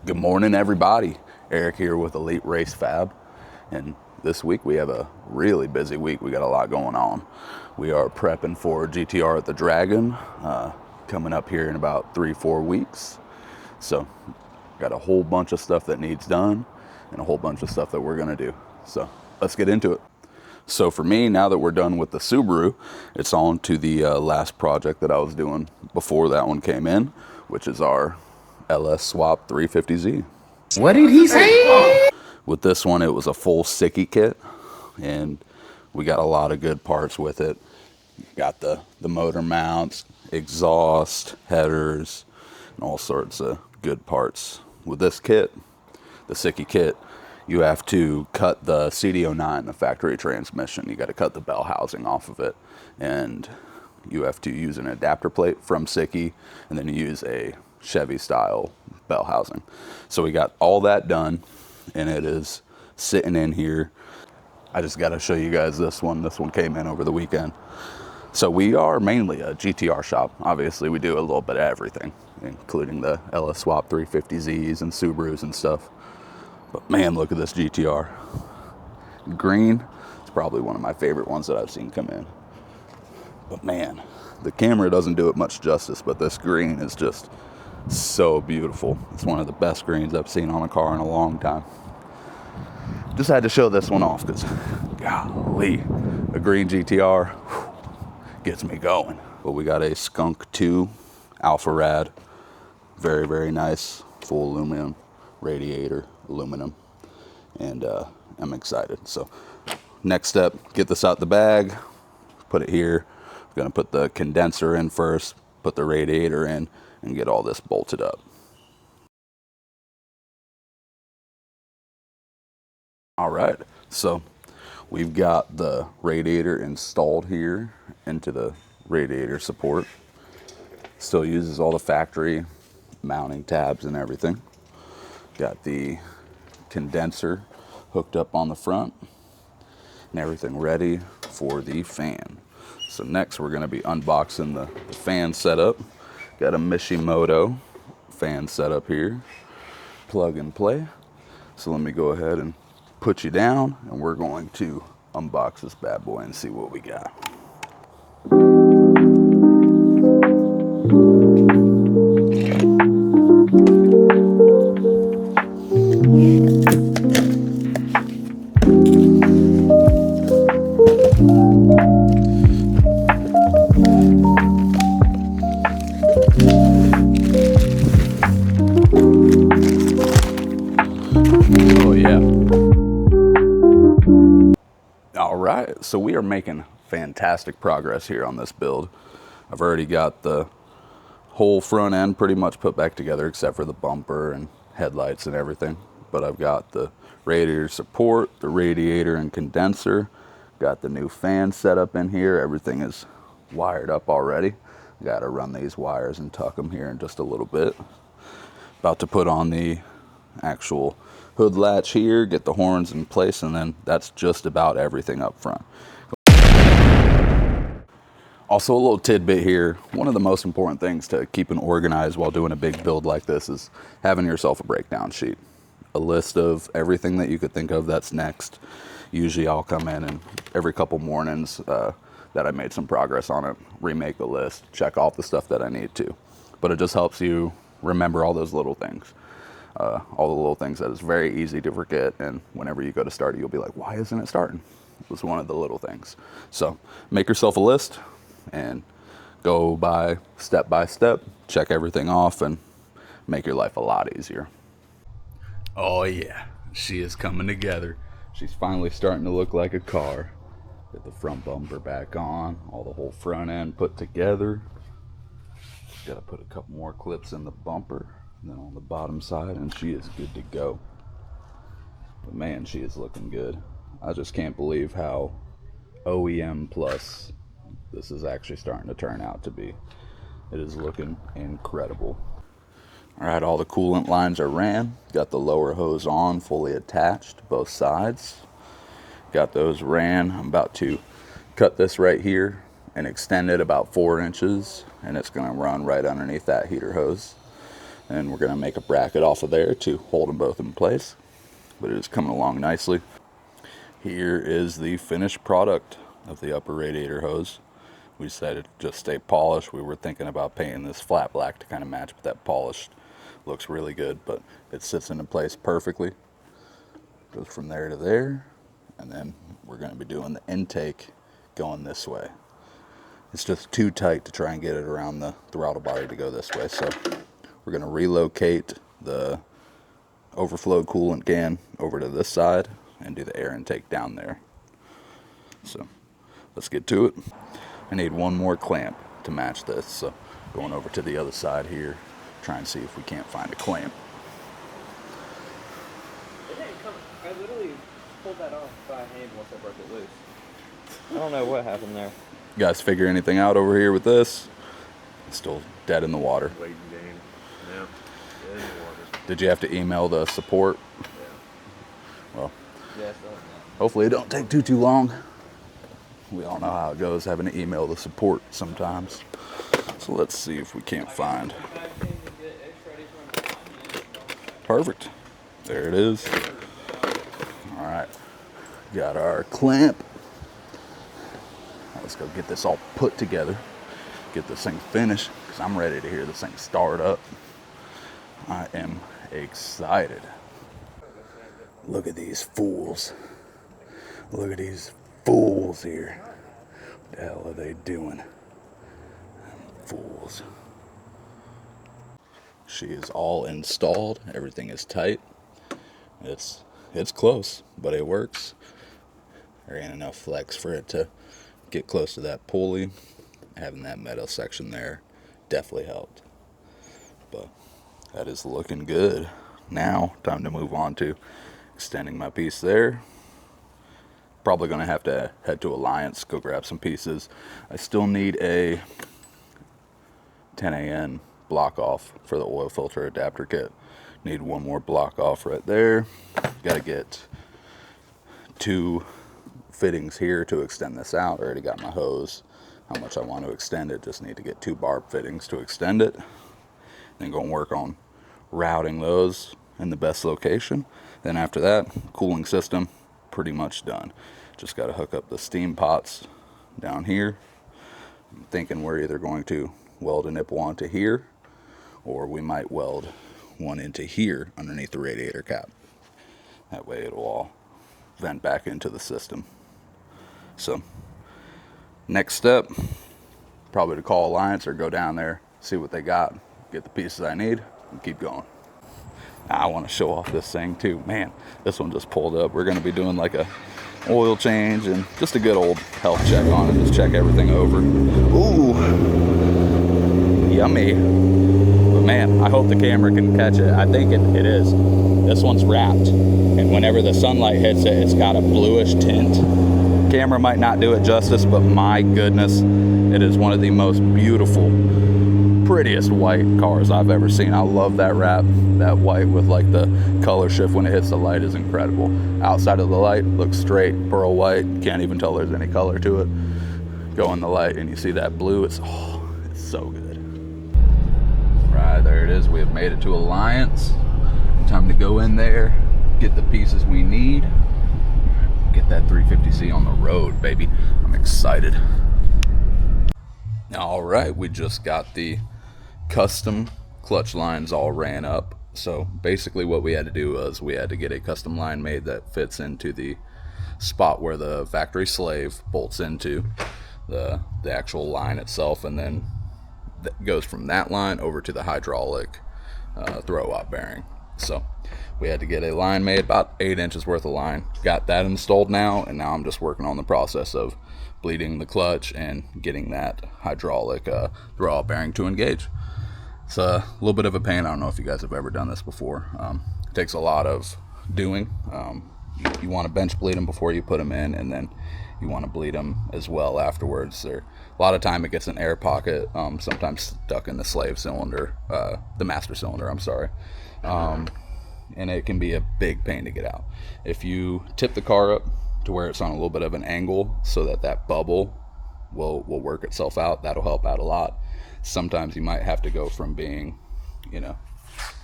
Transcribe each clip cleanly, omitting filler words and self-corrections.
Good morning, everybody. Eric here with Elite Race Fab. And this week we have a really busy week. We got a lot going on. We are prepping for GTR at the Dragon, coming up here in about 3-4 weeks. So got a whole bunch of stuff that needs done and a whole bunch of stuff that we're gonna do. So let's get into it. So for me, now that we're done with the Subaru, it's on to the last project that I was doing before that one came in, which is our LS Swap 350Z. What did he say? With this one, it was a full Sicky kit, and we got a lot of good parts with it. Got the motor mounts, exhaust, headers, and all sorts of good parts. With this kit, the Sicky kit, you have to cut the CD09, the factory transmission. You got to cut the bell housing off of it, and you have to use an adapter plate from Sicky, and then you use a Chevy style bell housing. So we got all that done, and it is sitting in here. I just got to show you guys this one. This one came in over the weekend. So we are mainly a GTR shop. Obviously we do a little bit of everything, including the LS Swap 350Zs and Subarus and stuff. But man, look at this GTR. Green, it's probably one of my favorite ones that I've seen come in. But man, the camera doesn't do it much justice, but this green is just so beautiful. It's one of the best greens I've seen on a car in a long time. Just had to show this one off because, golly, a green GTR gets me going. But we got a Skunk 2 Alpha Rad. Very, very nice. Full aluminum radiator, aluminum. And I'm excited. So next step, get this out the bag, put it here. I'm gonna put the condenser in first, put the radiator in, and get all this bolted up. All right, so we've got the radiator installed here into the radiator support. Still uses all the factory mounting tabs and everything. Got the condenser hooked up on the front and everything ready for the fan. So next we're gonna be unboxing the fan setup. Got a Mishimoto fan setup here, plug and play. So let me go ahead and put you down, and we're going to unbox this bad boy and see what we got. Oh yeah. All right, so we are making fantastic progress here on this build. I've already got the whole front end pretty much put back together except for the bumper and headlights and everything. But I've got the radiator support, the radiator and condenser, got the new fan set up in here. Everything is wired up already. Got to run these wires and tuck them here in just a little bit. About to put on the actual hood latch here, get the horns in place, and then that's just about everything up front. Also, a little tidbit here. One of the most important things to keeping organized while doing a big build like this is having yourself a breakdown sheet. A list of everything that you could think of that's next. Usually I'll come in and every couple mornings that I made some progress on it, remake the list, check off the stuff that I need to. But it just helps you remember all those little things. All the little things that is very easy to forget, and whenever you go to start it, you'll be like, why isn't it starting? It was one of the little things. So make yourself a list and go by step, check everything off, and make your life a lot easier. Oh yeah, she is coming together. She's finally starting to look like a car. Get the front bumper back on, all the whole front end put together. Got to put a couple more clips in the bumper, and then on the bottom side, and she is good to go. But man, she is looking good. I just can't believe how OEM plus this is actually starting to turn out to be. It is looking incredible. All right, all the coolant lines are ran. Got the lower hose on, fully attached, both sides. Got those ran. I'm about to cut this right here and extend it about 4 inches, and it's gonna run right underneath that heater hose. and we're going to make a bracket off of there to hold them both in place. But it is coming along nicely. Here is the finished product of the upper radiator hose. We decided to just stay polished. We were thinking about painting this flat black to kind of match, but that polished looks really good, but it sits into place perfectly. Goes from there to there, and then we're going to be doing the intake going this way. It's just too tight to try and get it around the throttle body to go this way, so we're going to relocate the overflow coolant can over to this side and do the air intake down there. So let's get to it. I need one more clamp to match this, so going over to the other side here, try and see if we can't find a clamp. It didn't come. I literally pulled that off by hand once I broke it loose. I don't know what happened there. You guys figure anything out over here with this? It's still dead in the water. Waiting game. Yeah. Dead in the water. Did you have to email the support? Yeah. Well, Yes. hopefully it don't take too long. We all know how it goes having to email the support sometimes. So let's see if we can't find. Perfect. There it is. All right. Got our clamp. Let's go get this all put together. Get this thing finished because I'm ready to hear this thing start up. I am excited. Look at these fools. Look at these fools here. What the hell are they doing? Fools. She is all installed. Everything is tight. It's close, but it works. There ain't enough flex for it to get close to that pulley. Having that metal section there definitely helped. But that is looking good. Now, time to move on to extending my piece there. Probably going to have to head to Alliance, go grab some pieces. I still need a 10AN block off for the oil filter adapter kit. Need one more block off right there. Got to get 2 fittings here to extend this out. I already got my hose. How much I want to extend it. Just need to get 2 barb fittings to extend it. Then go and work on routing those in the best location. Then after that, cooling system pretty much done. Just got to hook up the steam pots down here. I'm thinking we're either going to weld a nipple onto here, or we might weld one into here underneath the radiator cap. That way it'll all vent back into the system. So next step, probably to call Alliance or go down there, see what they got, get the pieces I need, and keep going. I want to show off this thing too. Man, this one just pulled up. We're going to be doing like a oil change and just a good old health check on it. Just check everything over. Ooh, yummy. But man, I hope the camera can catch it. I think it is. This one's wrapped, and whenever the sunlight hits it, it's got a bluish tint. Camera might not do it justice, but my goodness, it is one of the most beautiful, prettiest white cars I've ever seen. I love that wrap. That white with like the color shift when it hits the light is incredible. Outside of the light, looks straight, pearl white. Can't even tell there's any color to it. Go in the light and you see that blue. It's so good. Right, there it is. We have made it to Alliance. Time to go in there, get the pieces we need, get that 350C on the road, baby. I'm excited. All right, we just got the custom clutch lines all ran up. So basically what we had to do was we had to get a custom line made that fits into the spot where the factory slave bolts into the actual line itself, and then that goes from that line over to the hydraulic throw-out bearing. So we had to get a line made, about 8 inches worth of line. Got that installed now, and now I'm just working on the process of bleeding the clutch and getting that hydraulic throw-out bearing to engage. It's a little bit of a pain. I don't know if you guys have ever done this before. It takes a lot of doing. You want to bench bleed them before you put them in, and then you want to bleed them as well afterwards. A lot of time it gets an air pocket, sometimes stuck in the slave cylinder, the master cylinder, I'm sorry. And it can be a big pain to get out. If you tip the car up to where it's on a little bit of an angle so that that bubble will work itself out, that'll help out a lot. Sometimes you might have to go from being,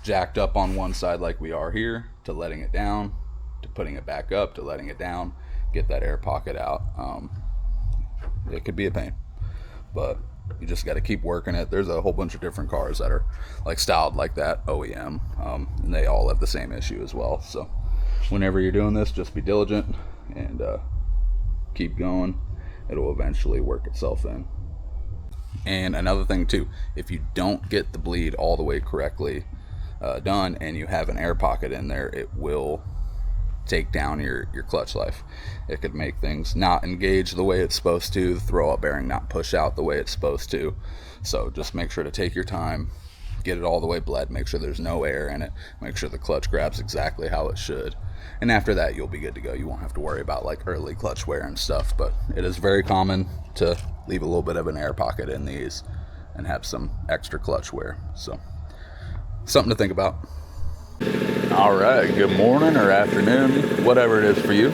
jacked up on one side like we are here, to letting it down, to putting it back up, to letting it down, get that air pocket out. It could be a pain, but you just got to keep working it. There's a whole bunch of different cars that are like styled like that, OEM, and they all have the same issue as well. So whenever you're doing this, just be diligent and keep going. It'll eventually work itself in. And another thing too, if you don't get the bleed all the way correctly done and you have an air pocket in there, it will take down your clutch life. It could make things not engage the way it's supposed to, the throw-out bearing not push out the way it's supposed to. So just make sure to take your time, get it all the way bled, make sure there's no air in it, make sure the clutch grabs exactly how it should. And after that, you'll be good to go. You won't have to worry about like early clutch wear and stuff, but it is very common to leave a little bit of an air pocket in these and have some extra clutch wear. So something to think about. All right, good morning or afternoon, whatever it is for you.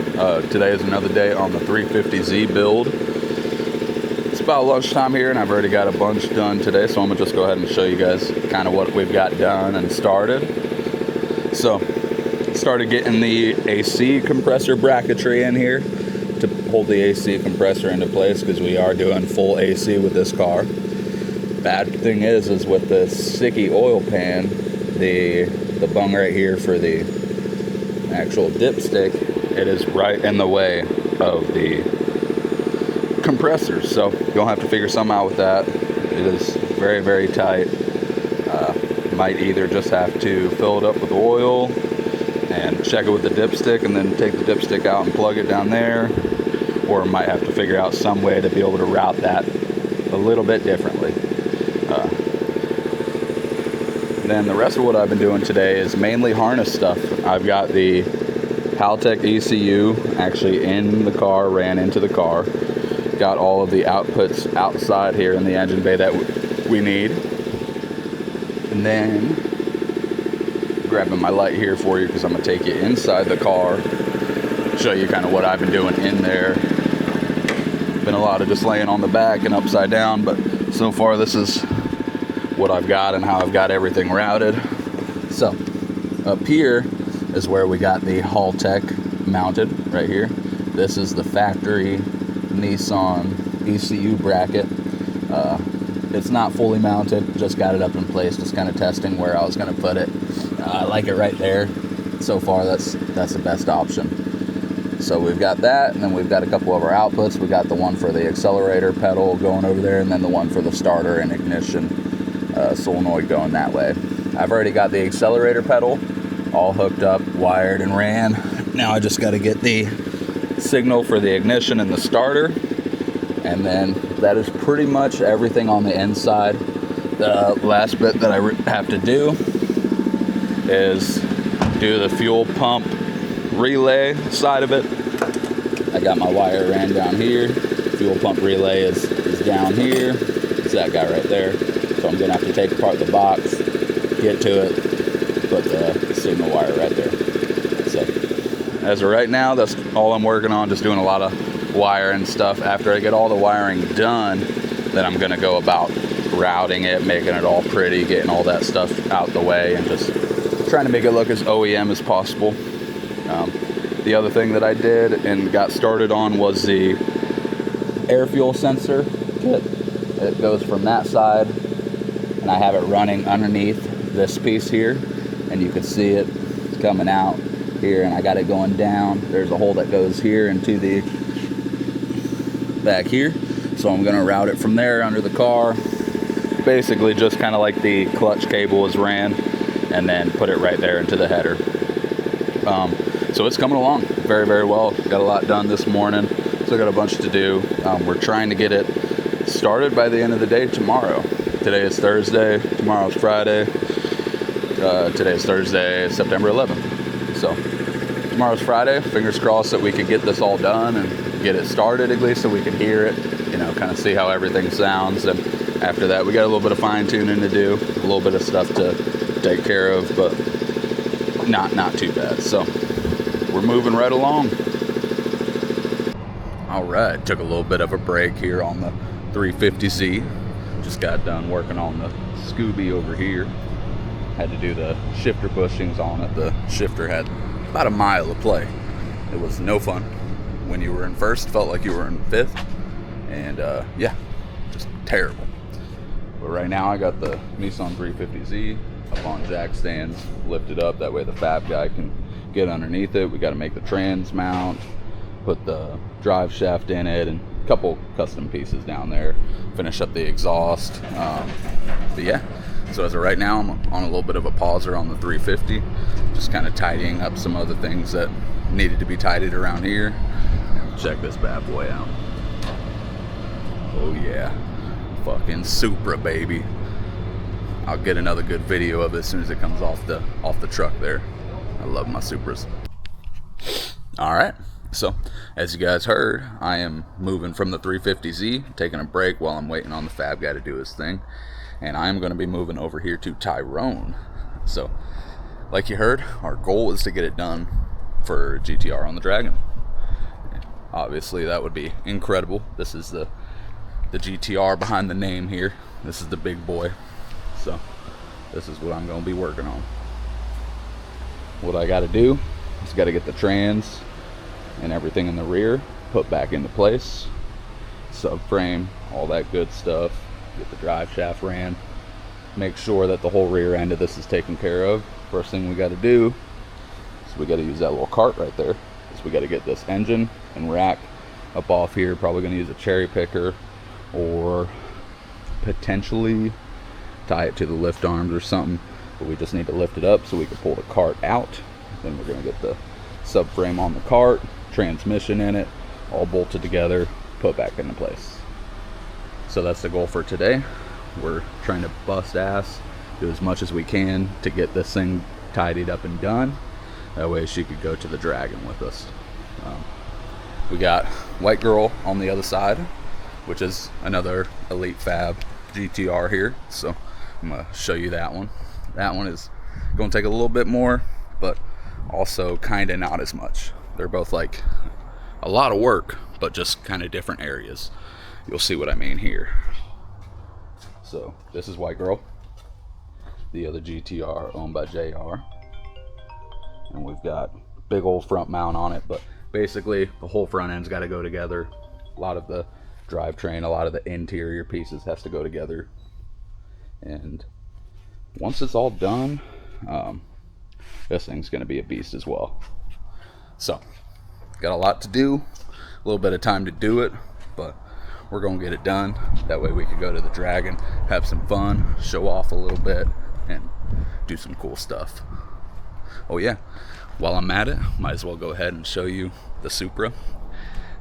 Today is another day on the 350Z build. It's about lunchtime here, and I've already got a bunch done today, so I'm gonna just go ahead and show you guys kind of what we've got done and started. So, started getting the AC compressor bracketry in here to hold the AC compressor into place, because we are doing full AC with this car. Bad thing is with the sticky oil pan, the bung right here for the actual dipstick, it is right in the way of the compressor, so you'll have to figure something out with that. It is very, very tight. Might either just have to fill it up with oil and check it with the dipstick and then take the dipstick out and plug it down there, or might have to figure out some way to be able to route that a little bit differently. Then the rest of what I've been doing today is mainly harness stuff. I've got the Haltech ECU actually in the car, ran into the car. Got all of the outputs outside here in the engine bay that we need. And then, grabbing my light here for you because I'm going to take you inside the car, show you kind of what I've been doing in there. Been a lot of just laying on the back and upside down, but so far this is what I've got and how I've got everything routed. So up here is where we got the Haltech mounted right here. This is the factory Nissan ECU bracket. It's not fully mounted, just got it up in place, just kind of testing where I was going to put it. I like it right there. So far that's the best option. So we've got that, and then we've got a couple of our outputs. We got the one for the accelerator pedal going over there, and then the one for the starter and ignition solenoid going that way. I've already got the accelerator pedal all hooked up, wired, and ran. Now I just got to get the signal for the ignition and the starter, and then that is pretty much everything on the inside. The last bit that I have to do is do the fuel pump relay side of it. I got my wire ran down here. Fuel pump relay is down here. It's that guy right there. So I'm gonna have to take apart the box, get to it, put the signal wire right there. So as of right now, that's all I'm working on, just doing a lot of wire and stuff. After I get all the wiring done, then I'm gonna go about routing it, making it all pretty, getting all that stuff out the way, and just trying to make it look as OEM as possible. The other thing that I did and got started on was the air fuel sensor kit. It goes from that side, and I have it running underneath this piece here, and you can see it coming out here, and I got it going down. There's a hole that goes here into the back here, so I'm going to route it from there under the car, basically just kind of like the clutch cable is ran, and then put it right there into the header. So it's coming along very, very well. Got a lot done this morning, still got a bunch to do. We're trying to get it started by the end of the day tomorrow. Today is Thursday, tomorrow's Friday. Today is Thursday, September 11th. So tomorrow's Friday. Fingers crossed that we could get this all done and get it started at least so we can hear it, you know, kind of see how everything sounds. And after that, we got a little bit of fine tuning to do, a little bit of stuff to take care of, but not too bad. So we're moving right along. All right, took a little bit of a break here on the 350Z. Just got done working on the Scooby over here. Had to do the shifter bushings on it. The shifter had about a mile of play. It was no fun. When you were in first, felt like you were in fifth. And yeah, just terrible. But right now I got the Nissan 350Z up on jack stands, lifted up. That way the fab guy can get underneath it. We got to make the trans mount, put the drive shaft in it, and a couple custom pieces down there. Finish up the exhaust. But yeah, so as of right now, I'm on a little bit of a pauser on the 350. Just kind of tidying up some other things that needed to be tidied around here. Check this bad boy out. Oh yeah, fucking Supra, baby. I'll get another good video of it as soon as it comes off the truck there. I love my Supras. All right, so as you guys heard, I am moving from the 350Z, taking a break while I'm waiting on the fab guy to do his thing, and I'm going to be moving over here to Tyrone. So like you heard, our goal is to get it done for GTR on the Dragon. Obviously that would be incredible. This is the GTR behind the name here. This is the big boy. So this is what I'm going to be working on. What I got to do is got to get the trans and everything in the rear put back into place, subframe, all that good stuff, get the drive shaft ran, make sure that the whole rear end of this is taken care of. First thing we got to do is we got to use that little cart right there, is we got to get this engine and rack up off here. Probably going to use a cherry picker or potentially tie it to the lift arms or something, but we just need to lift it up so we can pull the cart out. Then we're going to get the subframe on the cart, transmission in it, all bolted together, put back into place. So that's the goal for today. We're trying to bust ass, do as much as we can to get this thing tidied up and done. That way she could go to the Dragon with us. We got White Girl on the other side, which is another Elite Fab GTR here. So I'm going to show you that one. That one is going to take a little bit more, but also kind of not as much. They're both like a lot of work, but just kind of different areas. You'll see what I mean here. So this is White Girl, the other GTR owned by JR. And we've got big old front mount on it, but basically the whole front end's got to go together. A lot of the drivetrain, a lot of the interior pieces has to go together. And once it's all done, this thing's going to be a beast as well. So got a lot to do, a little bit of time to do it, but we're going to get it done. That way we can go to the Dragon, have some fun, show off a little bit, and do some cool stuff. Oh yeah, while I'm at it, might as well go ahead and show you the Supra.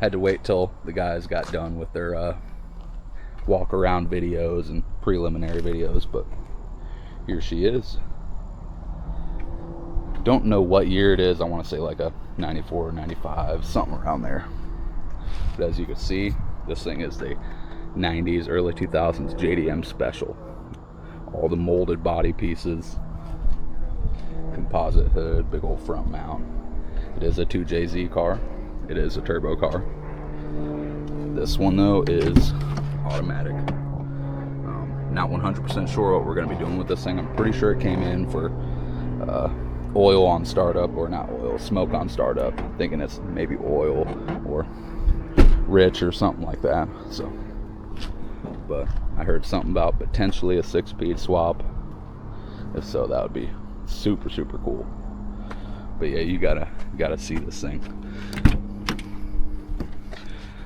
Had to wait till the guys got done with their walk around videos and preliminary videos, but here she is. Don't know what year it is. I want to say like a 94 or 95, something around there. But as you can see, this thing is the 90s, early 2000s JDM special. All the molded body pieces, composite hood, big old front mount. It is a 2JZ car. It is a turbo car. This one though is automatic. Not 100% sure what we're going to be doing with this thing. I'm pretty sure it came in for oil on startup, or not oil, smoke on startup. Thinking it's maybe oil or rich or something like that. So, but I heard something about potentially a 6-speed swap. If so, that would be super cool. But yeah, you gotta see this thing.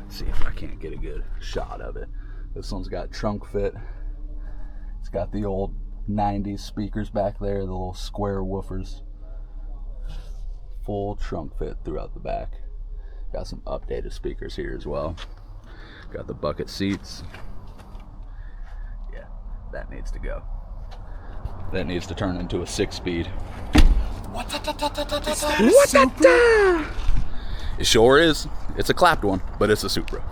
See if I can't get a good shot of it. This one's got trunk fit. It's got the old 90s speakers back there, the little square woofers. Full trunk fit throughout the back. Got some updated speakers here as well. Got the bucket seats. Yeah, that needs to go. That needs to turn into a 6-speed. It sure is. It's a clapped one, but it's a Supra.